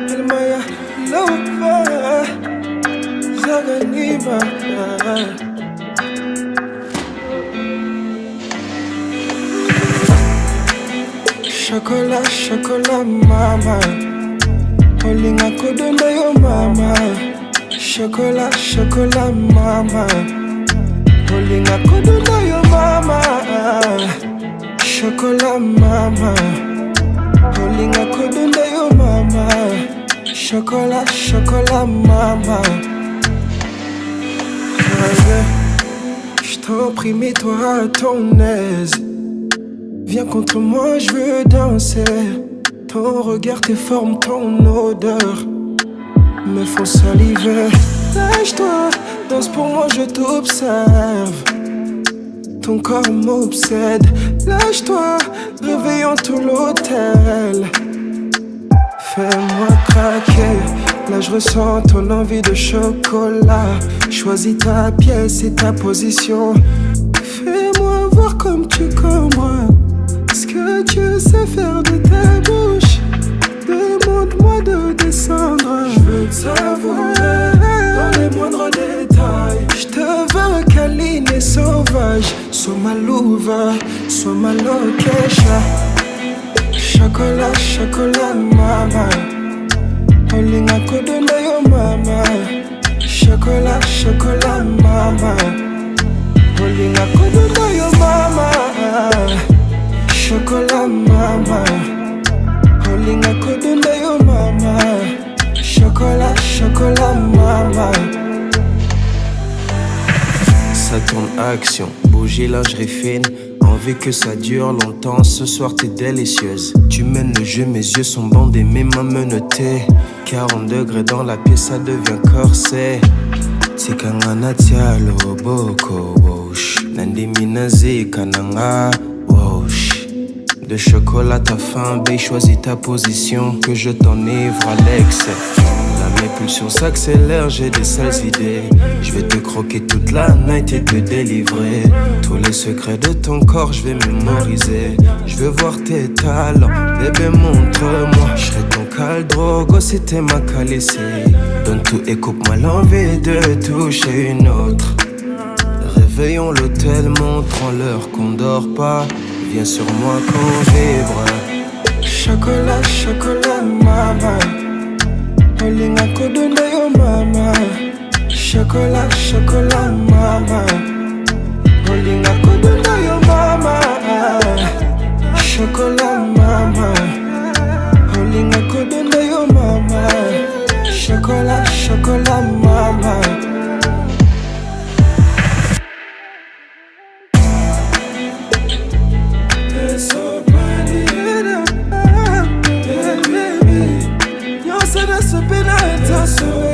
Elmaya Lopa Zaganima. Chocolat, chocolat, mama. Olinga kodonda yo mama. Chocolat, chocolat, mama. Olinga kodonda yo mama. Chocolat, mama. Olinga kodonda yo mama. Chocolat, chocolat, mama. Je t'en prie, mets-toi à ton aise. Viens contre moi, je veux danser. Ton regard, tes formes, ton odeur me font saliver. Lâche-toi, danse pour moi, je t'observe. Ton corps m'obsède. Lâche-toi, réveillons tout l'hôtel. Fais-moi craquer. Là je ressens ton envie de chocolat. Choisis ta pièce et ta position. Fais-moi voir comme tu comprends ce que tu sais faire de ta bouche. Demande-moi de descendre. Je veux te savourer dans les moindres détails. Je te veux câline et sauvage. Sois ma louva, sois ma loquecha. Chocolat, chocolat, mama. Olinga kodonda yo mama. Chocolat, chocolat, mama. Olinga kodonda yo mama. Chocolat, mama. Olinga kodonda yo mama. Chocolat, chocolat, mama. Ça tourne action, bougie, lingerie fine. Envie que ça dure longtemps, ce soir t'es délicieuse. Tu mènes le jeu, mes yeux sont bandés, mes mains menottées. 40 degrés dans la pièce, ça devient corset. Tikangana tialo boko wosh. Nandi minazi kananga wosh. De chocolat ta faim, babe, choisis ta position. Que je t'enivre à l'excès. Mes pulsions s'accélèrent, j'ai des sales idées. Je vais te croquer toute la night et te délivrer. Tous les secrets de ton corps, je vais mémoriser. Je veux voir tes talents, bébé montre-moi. Je serai ton caldrogo si t'es ma calissée. Donne tout et coupe-moi l'envie de toucher une autre. Réveillons l'hôtel, montrons l'heure qu'on dort pas. Viens sur moi qu'on vibre. Chocolat, chocolat, mama. Olinga kodonda yo mama. Chocolat, chocolat, mama. Olinga kodonda yo mama. Chocolat, mama. Olinga kodonda yo mama. Chocolat, chocolat, mama. So